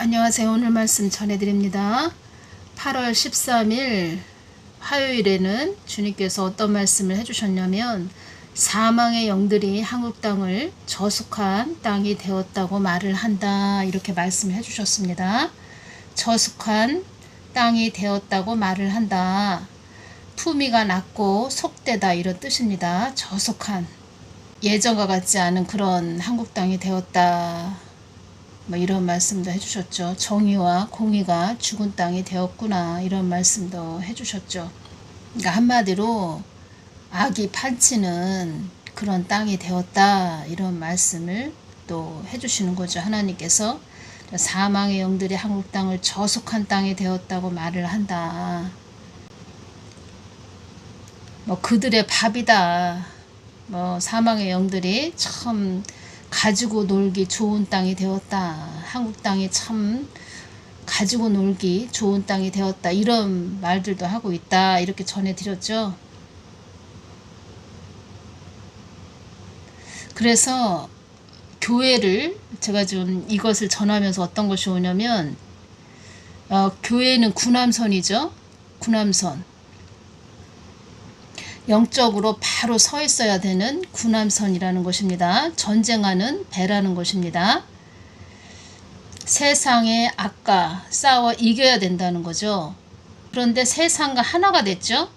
안녕하세요. 오늘 말씀 전해드립니다. 8월 13일 화요일에는 주님께서 어떤 말씀을 해주셨냐면 사망의 영들이 한국 땅을 저속한 땅이 되었다고 말을 한다, 이렇게 말씀을 해주셨습니다. 저속한 땅이 되었다고 말을 한다. 품위가 낮고 속되다, 이런 뜻입니다. 저속한, 예전과 같지 않은 그런 한국 땅이 되었다, 이런 말씀도 해주셨죠. 정의와 공의가 죽은 땅이 되었구나, 이런 말씀도 해주셨죠. 그러니까 한마디로 악이 판치는 그런 땅이 되었다, 이런 말씀을 또 해주시는 거죠. 하나님께서 사망의 영들이 한국 땅을 저속한 땅이 되었다고 말을 한다. 그들의 밥이다. 사망의 영들이 참 가지고 놀기 좋은 땅이 되었다. 한국 땅이 참 가지고 놀기 좋은 땅이 되었다. 이런 말들도 하고 있다. 이렇게 전해드렸죠. 그래서 교회를 제가 좀 이것을 전하면서 어떤 것이 오냐면 교회는 구남선이죠. 구남선. 영적으로 바로 서 있어야 되는 구남선이라는 것입니다. 전쟁하는 배라는 것입니다. 세상의 악과 싸워 이겨야 된다는 거죠. 그런데 세상과 하나가 됐죠.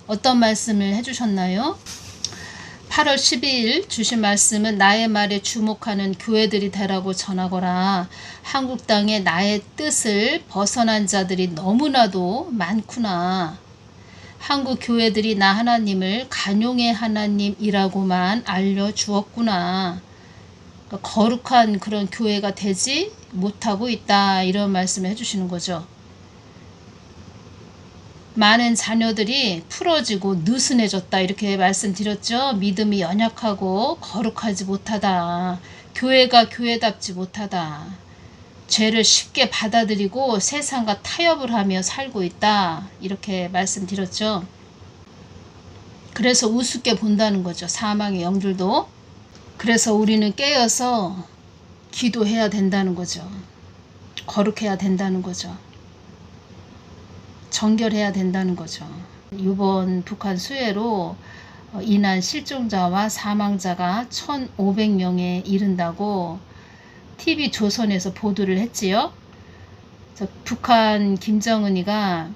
어떤 말씀을 해주셨나요? 8월 12일 주신 말씀은 나의 말에 주목하는 교회들이 되라고 전하거라. 한국 땅에 나의 뜻을 벗어난 자들이 너무나도 많구나. 한국 교회들이 나 하나님을 간용의 하나님이라고만 알려주었구나. 그러니까 거룩한 그런 교회가 되지 못하고 있다, 이런 말씀을 해주시는 거죠. 많은 자녀들이 풀어지고 느슨해졌다, 이렇게 말씀드렸죠. 믿음이 연약하고 거룩하지 못하다. 교회가 교회답지 못하다. 죄를 쉽게 받아들이고 세상과 타협을 하며 살고 있다, 이렇게 말씀드렸죠. 그래서 우습게 본다는 거죠. 사망의 영들도. 그래서 우리는 깨어서 기도해야 된다는 거죠. 거룩해야 된다는 거죠. 정결해야 된다는 거죠. 이번 북한 수해로 인한 실종자와 사망자가 1,500명에 이른다고 TV조선에서 보도를 했지요. 북한 김정은이가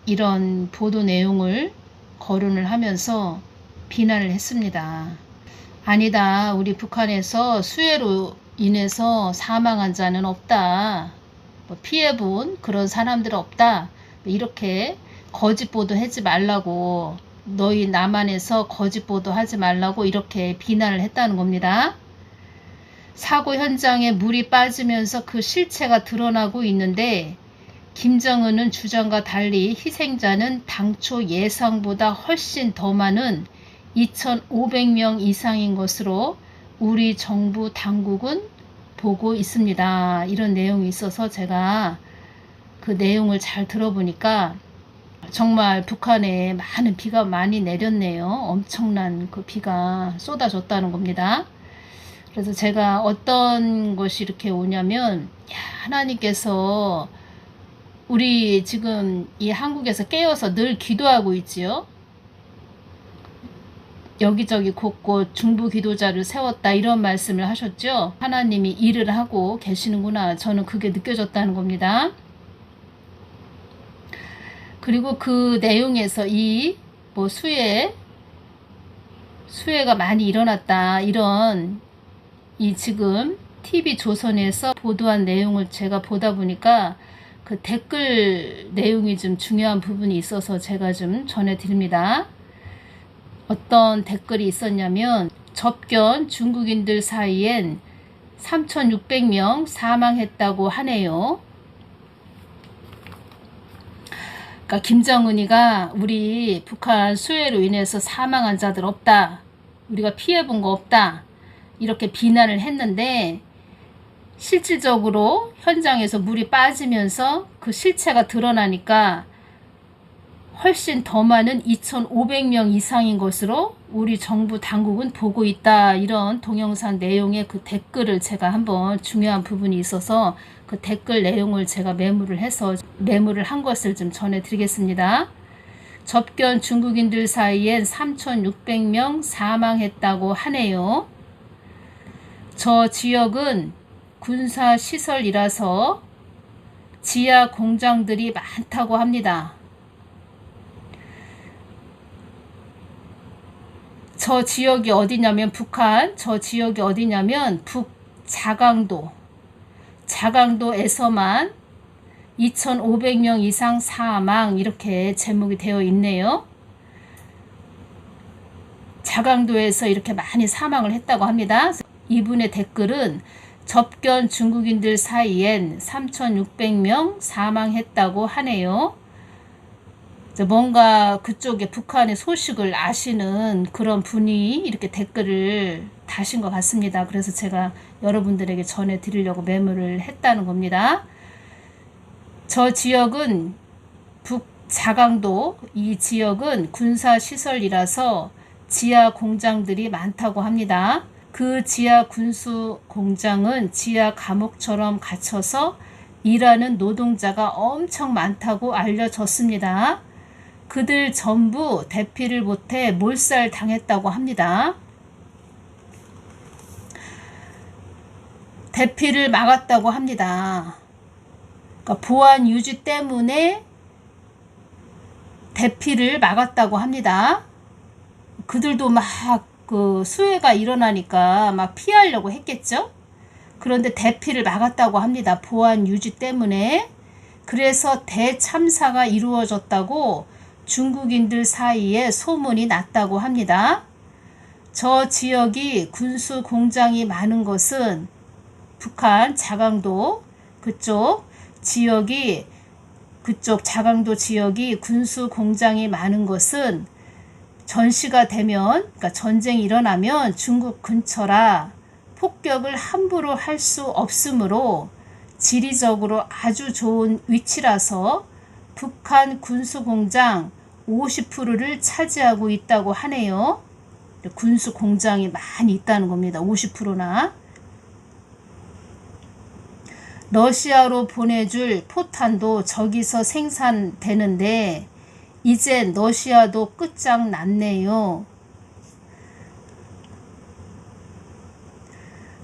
이런 보도 내용을 거론을 하면서 비난을 했습니다. 아니다. 우리 북한에서 수해로 인해서 사망한 자는 없다. 피해본 그런 사람들은 없다. 이렇게 거짓 보도하지 말라고, 너희 남한에서 거짓 보도하지 말라고 이렇게 비난을 했다는 겁니다. 사고 현장에 물이 빠지면서 그 실체가 드러나고 있는데 김정은은 주장과 달리 희생자는 당초 예상보다 훨씬 더 많은 2,500명 이상인 것으로 우리 정부 당국은 보고 있습니다. 이런 내용이 있어서 제가 그 내용을 잘 들어보니까 정말 북한에 많은 비가 많이 내렸네요. 엄청난 그 비가 쏟아졌다는 겁니다. 그래서 제가 어떤 것이 이렇게 오냐면, 하나님께서 우리 지금 이 한국에서 깨어서 늘 기도하고 있지요. 여기저기 곳곳 중부 기도자를 세웠다, 이런 말씀을 하셨죠. 하나님이 일을 하고 계시는구나, 저는 그게 느껴졌다는 겁니다. 그리고 그 내용에서 이 수해가 많이 일어났다, 이런 이 지금 TV조선에서 보도한 내용을 제가 보다 보니까 그 댓글 내용이 좀 중요한 부분이 있어서 제가 좀 전해드립니다. 어떤 댓글이 있었냐면, 접견 중국인들 사이엔 3,600명 사망했다고 하네요. 그러니까 김정은이가 우리 북한 수해로 인해서 사망한 자들 없다, 우리가 피해본 거 없다, 이렇게 비난을 했는데, 실질적으로 현장에서 물이 빠지면서 그 실체가 드러나니까 훨씬 더 많은 2,500명 이상인 것으로 우리 정부 당국은 보고 있다. 이런 동영상 내용의 그 댓글을 제가 한번 중요한 부분이 있어서 그 댓글 내용을 제가 메모를 한 것을 좀 전해드리겠습니다. 접견 중국인들 사이엔 3,600명 사망했다고 하네요. 저 지역은 군사시설이라서 지하 공장들이 많다고 합니다. 저 지역이 어디냐면 북한, 저 지역이 어디냐면 자강도에서만 2,500명 이상 사망 이렇게 제목이 되어 있네요. 자강도에서 이렇게 많이 사망을 했다고 합니다. 이분의 댓글은 접견 중국인들 사이엔 3,600명 사망했다고 하네요. 뭔가 그쪽에 북한의 소식을 아시는 그런 분이 이렇게 댓글을 다신 것 같습니다. 그래서 제가 여러분들에게 전해드리려고 메모를 했다는 겁니다. 저 지역은 북자강도, 이 지역은 군사시설이라서 지하 공장들이 많다고 합니다. 그 지하 군수 공장은 지하 감옥처럼 갇혀서 일하는 노동자가 엄청 많다고 알려졌습니다. 그들 전부 대피를 못해 몰살 당했다고 합니다. 대피를 막았다고 합니다. 그러니까 보안 유지 때문에 대피를 막았다고 합니다. 그들도 막 그 수해가 일어나니까 막 피하려고 했겠죠. 그런데 대피를 막았다고 합니다. 보안 유지 때문에. 그래서 대참사가 이루어졌다고 중국인들 사이에 소문이 났다고 합니다. 저 지역이 군수 공장이 많은 것은 북한 자강도 그쪽 자강도 지역이 군수 공장이 많은 것은 전시가 되면, 그러니까 전쟁이 일어나면 중국 근처라 폭격을 함부로 할 수 없으므로 지리적으로 아주 좋은 위치라서 북한 군수공장 50%를 차지하고 있다고 하네요. 군수공장이 많이 있다는 겁니다. 50%나. 러시아로 보내줄 포탄도 저기서 생산되는데 이젠 러시아도 끝장났네요.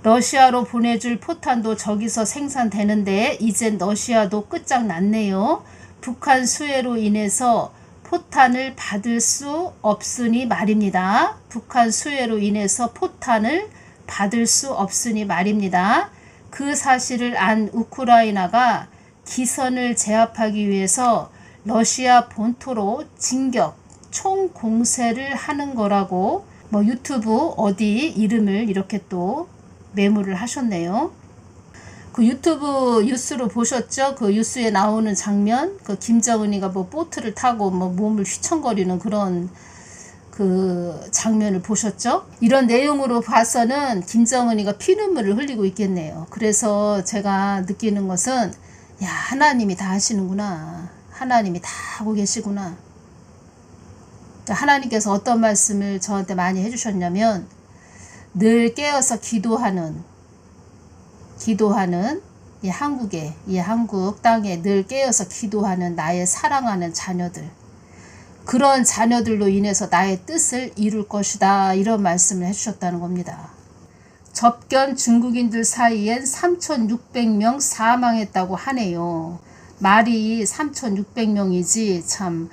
러시아로 보내줄 포탄도 저기서 생산되는데 이젠 러시아도 끝장났네요. 북한 수해로 인해서 포탄을 받을 수 없으니 말입니다. 북한 수해로 인해서 포탄을 받을 수 없으니 말입니다. 그 사실을 안 우크라이나가 기선을 제압하기 위해서 러시아 본토로 진격, 총공세를 하는 거라고 유튜브 어디 이름을 이렇게 또 메모를 하셨네요. 그 유튜브 뉴스로 보셨죠? 그 뉴스에 나오는 장면, 그 김정은이가 보트를 타고 몸을 휘청거리는 그런 그 장면을 보셨죠? 이런 내용으로 봐서는 김정은이가 피눈물을 흘리고 있겠네요. 그래서 제가 느끼는 것은 야, 하나님이 다 하시는구나. 하나님이 다 하고 계시구나. 하나님께서 어떤 말씀을 저한테 많이 해주셨냐면 늘 깨어서 기도하는 이 한국 땅에 늘 깨어서 기도하는 나의 사랑하는 자녀들, 그런 자녀들로 인해서 나의 뜻을 이룰 것이다, 이런 말씀을 해주셨다는 겁니다. 접견 중국인들 사이엔 3,600명 사망했다고 하네요. 말이 3,600명이지 참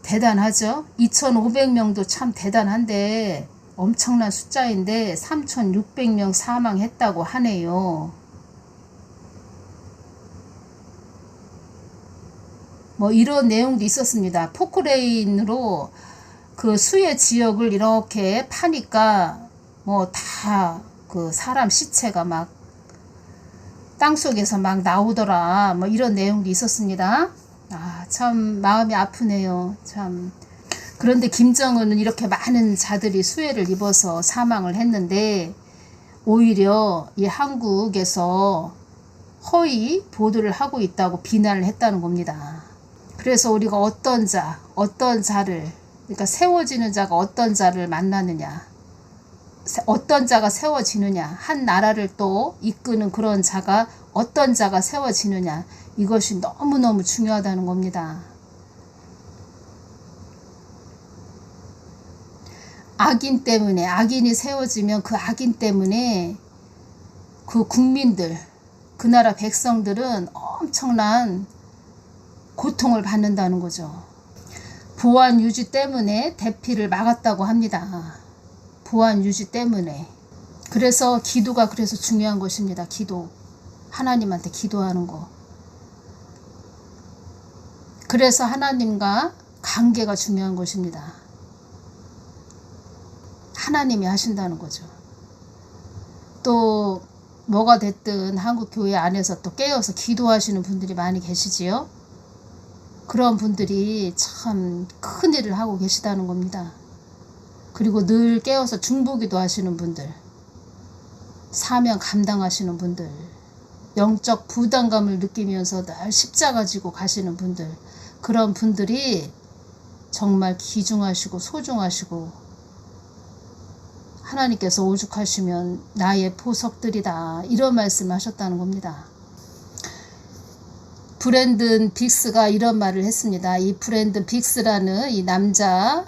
대단하죠. 2,500명도 참 대단한데 엄청난 숫자인데 3,600명 사망했다고 하네요. 이런 내용도 있었습니다. 포크레인으로 그 수해 지역을 이렇게 파니까 다 그 사람 시체가 막 땅속에서 막 나오더라. 이런 내용도 있었습니다. 참 마음이 아프네요. 참. 그런데 김정은은 이렇게 많은 자들이 수해를 입어서 사망을 했는데 오히려 이 한국에서 허위 보도를 하고 있다고 비난을 했다는 겁니다. 그래서 우리가 어떤 자를, 그러니까 세워지는 자가 어떤 자를 만나느냐, 어떤 자가 세워지느냐, 한 나라를 또 이끄는 그런 자가 어떤 자가 세워지느냐, 이것이 너무너무 중요하다는 겁니다. 악인 때문에, 악인이 세워지면 그 악인 때문에 그 국민들, 그 나라 백성들은 엄청난 고통을 받는다는 거죠. 보안 유지 때문에 대피를 막았다고 합니다. 보안 유지 때문에. 그래서 기도가 그래서 중요한 것입니다. 기도. 하나님한테 기도하는 거. 그래서 하나님과 관계가 중요한 것입니다. 하나님이 하신다는 거죠. 또 뭐가 됐든 한국 교회 안에서 또 깨어서 기도하시는 분들이 많이 계시지요. 그런 분들이 참 큰 일을 하고 계시다는 겁니다. 그리고 늘 깨어서 중보기도 하시는 분들, 사명 감당하시는 분들, 영적 부담감을 느끼면서 늘 십자가 지고 가시는 분들, 그런 분들이 정말 귀중하시고 소중하시고 하나님께서 오죽하시면 나의 보석들이다, 이런 말씀을 하셨다는 겁니다. 브랜든 빅스가 이런 말을 했습니다. 이 브랜든 빅스라는 이 남자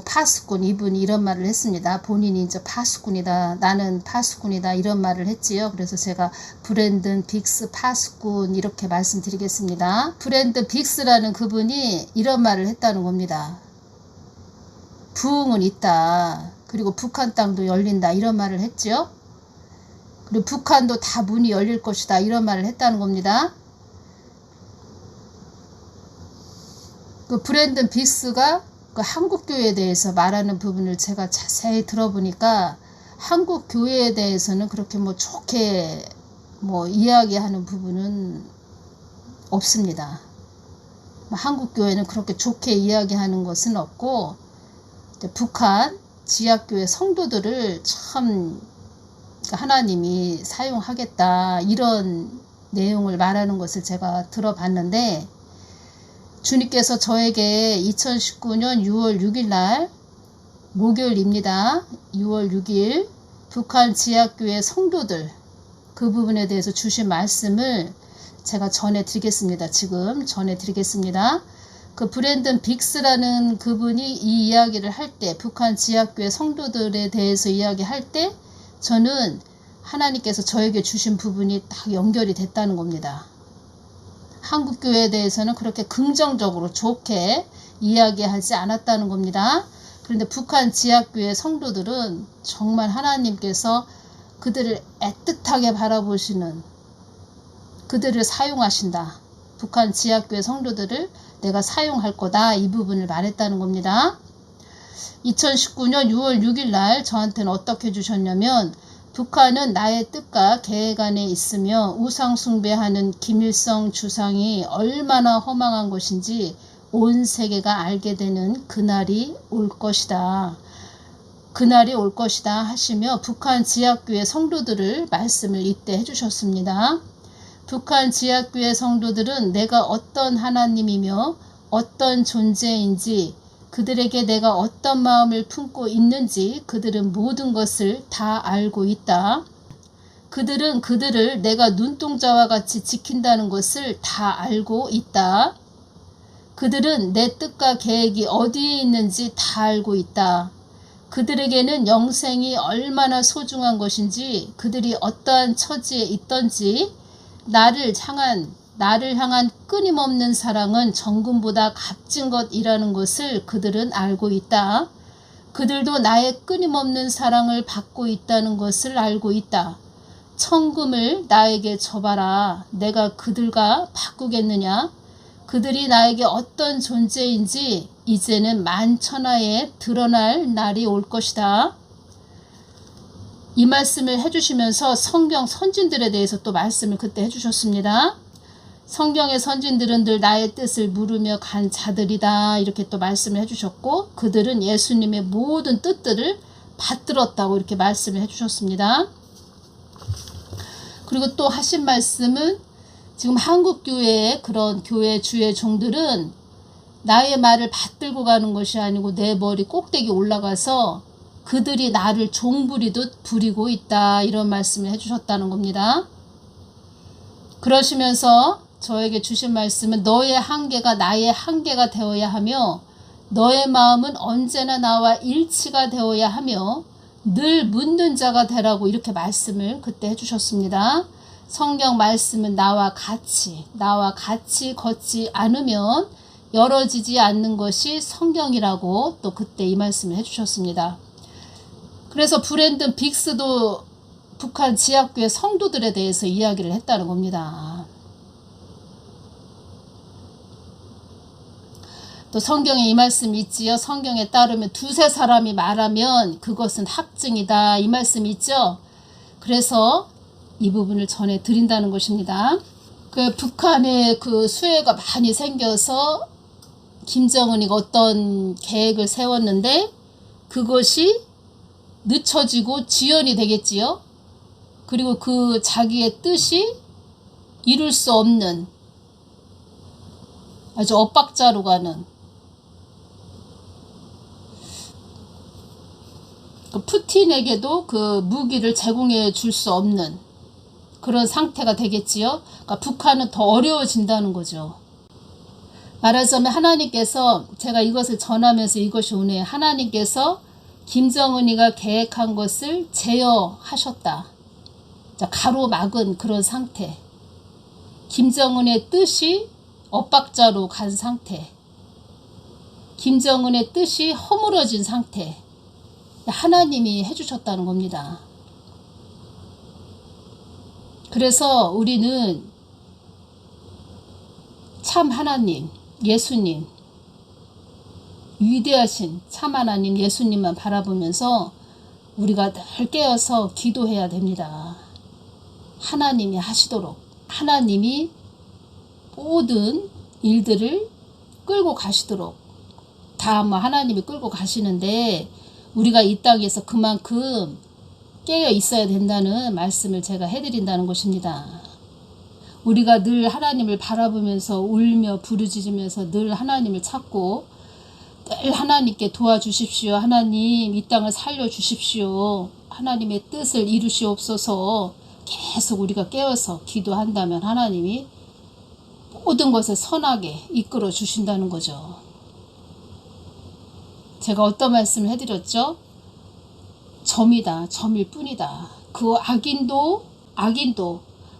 파수꾼, 이분이 이런 말을 했습니다. 본인이 이제 파수꾼이다, 나는 파수꾼이다, 이런 말을 했지요. 그래서 제가 브랜든 빅스 파수꾼 이렇게 말씀드리겠습니다. 브랜든 빅스라는 그분이 이런 말을 했다는 겁니다. 부흥은 있다. 그리고 북한 땅도 열린다, 이런 말을 했죠. 그리고 북한도 다 문이 열릴 것이다, 이런 말을 했다는 겁니다. 그 브랜든 빅스가 그 한국교회에 대해서 말하는 부분을 제가 자세히 들어보니까 한국교회에 대해서는 그렇게 좋게 이야기하는 부분은 없습니다. 한국교회는 그렇게 좋게 이야기하는 것은 없고, 북한 지하교회 성도들을 참 하나님이 사용하겠다, 이런 내용을 말하는 것을 제가 들어봤는데, 주님께서 저에게 2019년 6월 6일 날 목요일입니다. 6월 6일 북한 지하교회 성도들 그 부분에 대해서 주신 말씀을 제가 전해드리겠습니다. 지금 전해드리겠습니다. 그 브랜든 빅스라는 그분이 이 이야기를 할 때, 북한 지하교회 성도들에 대해서 이야기할 때 저는 하나님께서 저에게 주신 부분이 딱 연결이 됐다는 겁니다. 한국교회에 대해서는 그렇게 긍정적으로 좋게 이야기하지 않았다는 겁니다. 그런데 북한 지하교회 성도들은 정말 하나님께서 그들을 애틋하게 바라보시는, 그들을 사용하신다. 북한 지하교회 성도들을 내가 사용할 거다, 이 부분을 말했다는 겁니다. 2019년 6월 6일 날 저한테는 어떻게 해주셨냐면, 북한은 나의 뜻과 계획 안에 있으며 우상 숭배하는 김일성 주상이 얼마나 허망한 것인지 온 세계가 알게 되는 그날이 올 것이다. 그날이 올 것이다 하시며 북한 지하교회 성도들을 말씀을 이때 해주셨습니다. 북한 지하교회 성도들은 내가 어떤 하나님이며 어떤 존재인지, 그들에게 내가 어떤 마음을 품고 있는지 그들은 모든 것을 다 알고 있다. 그들은 그들을 내가 눈동자와 같이 지킨다는 것을 다 알고 있다. 그들은 내 뜻과 계획이 어디에 있는지 다 알고 있다. 그들에게는 영생이 얼마나 소중한 것인지, 그들이 어떠한 처지에 있던지, 나를 향한 끊임없는 사랑은 정금보다 값진 것이라는 것을 그들은 알고 있다. 그들도 나의 끊임없는 사랑을 받고 있다는 것을 알고 있다. 천금을 나에게 줘봐라. 내가 그들과 바꾸겠느냐? 그들이 나에게 어떤 존재인지 이제는 만천하에 드러날 날이 올 것이다. 이 말씀을 해주시면서 성경 선진들에 대해서 또 말씀을 그때 해주셨습니다. 성경의 선진들은 늘 나의 뜻을 물으며 간 자들이다, 이렇게 또 말씀을 해주셨고, 그들은 예수님의 모든 뜻들을 받들었다고 이렇게 말씀을 해주셨습니다. 그리고 또 하신 말씀은 지금 한국교회의 그런 교회 주의 종들은 나의 말을 받들고 가는 것이 아니고 내 머리 꼭대기 올라가서 그들이 나를 종부리듯 부리고 있다, 이런 말씀을 해주셨다는 겁니다. 그러시면서 저에게 주신 말씀은 너의 한계가 나의 한계가 되어야 하며 너의 마음은 언제나 나와 일치가 되어야 하며 늘 묻는 자가 되라고, 이렇게 말씀을 그때 해주셨습니다. 성경 말씀은 나와 같이 걷지 않으면 열어지지 않는 것이 성경이라고 또 그때 이 말씀을 해주셨습니다. 그래서 브랜든 빅스도 북한 지하교회 성도들에 대해서 이야기를 했다는 겁니다. 또 성경에 이 말씀이 있지요. 성경에 따르면 두세 사람이 말하면 그것은 학증이다, 이 말씀이 있죠. 그래서 이 부분을 전해 드린다는 것입니다. 그 북한에 그 수해가 많이 생겨서 김정은이가 어떤 계획을 세웠는데 그것이 늦춰지고 지연이 되겠지요. 그리고 그 자기의 뜻이 이룰 수 없는 아주 엇박자로 가는 그 푸틴에게도 그 무기를 제공해 줄 수 없는 그런 상태가 되겠지요. 그러니까 북한은 더 어려워진다는 거죠. 말하자면 하나님께서, 제가 이것을 전하면서 이것이 오네요. 하나님께서 김정은이가 계획한 것을 제어하셨다. 가로막은 그런 상태. 김정은의 뜻이 엇박자로 간 상태. 김정은의 뜻이 허물어진 상태. 하나님이 해주셨다는 겁니다. 그래서 우리는 참 하나님, 예수님, 위대하신 참 하나님 예수님만 바라보면서 우리가 늘 깨어서 기도해야 됩니다. 하나님이 하시도록, 하나님이 모든 일들을 끌고 가시도록. 다 하나님이 끌고 가시는데 우리가 이 땅에서 그만큼 깨어 있어야 된다는 말씀을 제가 해드린다는 것입니다. 우리가 늘 하나님을 바라보면서 울며 부르짖으면서 늘 하나님을 찾고 늘 하나님께 도와주십시오. 하나님 이 땅을 살려주십시오. 하나님의 뜻을 이루시옵소서. 계속 우리가 깨어서 기도한다면 하나님이 모든 것을 선하게 이끌어 주신다는 거죠. 제가 어떤 말씀을 해드렸죠? 점이다. 점일 뿐이다. 그 악인도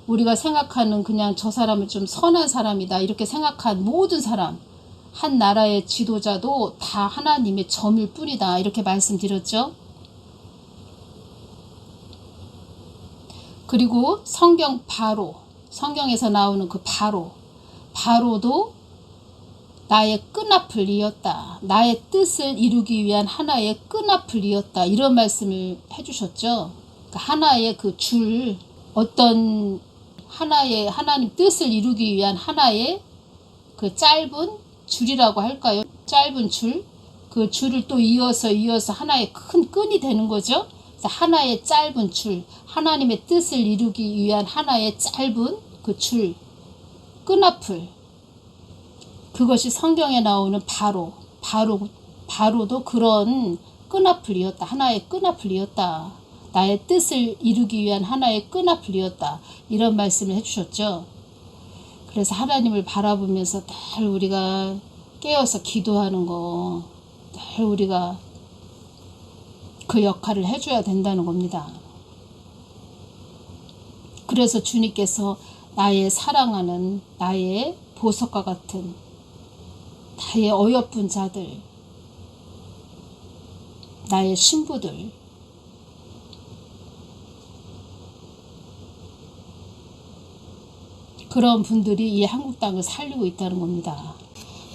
우리가 생각하는 그냥 저 사람은 좀 선한 사람이다 이렇게 생각한 모든 사람, 한 나라의 지도자도 다 하나님의 점일 뿐이다 이렇게 말씀드렸죠. 그리고 성경에서 나오는 그 바로도 나의 끈앞을 이었다. 나의 뜻을 이루기 위한 하나의 끈앞을 이었다. 이런 말씀을 해주셨죠. 그러니까 하나의 그 줄, 어떤 하나의 하나님 뜻을 이루기 위한 하나의 그 짧은 줄이라고 할까요? 짧은 줄, 그 줄을 또 이어서 하나의 큰 끈이 되는 거죠. 그래서 하나의 짧은 줄, 하나님의 뜻을 이루기 위한 하나의 짧은 그 줄, 끈앞을, 그것이 성경에 나오는 바로도 그런 끈앞을 이었다. 하나의 끈앞을 이었다. 나의 뜻을 이루기 위한 하나의 끈앞을 이었다. 이런 말씀을 해주셨죠. 그래서 하나님을 바라보면서 늘 우리가 깨어서 기도하는 거, 늘 우리가 그 역할을 해줘야 된다는 겁니다. 그래서 주님께서 나의 사랑하는 나의 보석과 같은 나의 어여쁜 자들, 나의 신부들, 그런 분들이 이 한국 땅을 살리고 있다는 겁니다.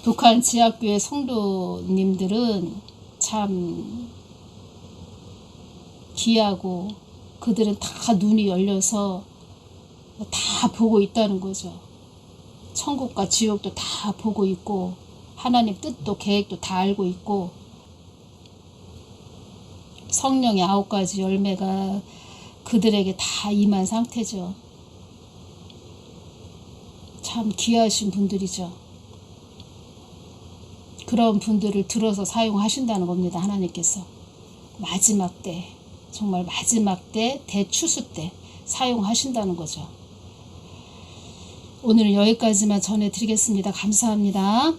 북한 지하교회 성도님들은 참 귀하고 그들은 다 눈이 열려서 다 보고 있다는 거죠. 천국과 지옥도 다 보고 있고 하나님 뜻도 계획도 다 알고 있고 성령의 9가지 열매가 그들에게 다 임한 상태죠. 참 귀하신 분들이죠. 그런 분들을 들어서 사용하신다는 겁니다. 하나님께서 마지막 때, 정말 마지막 때, 대추수 때 사용하신다는 거죠. 오늘은 여기까지만 전해드리겠습니다. 감사합니다.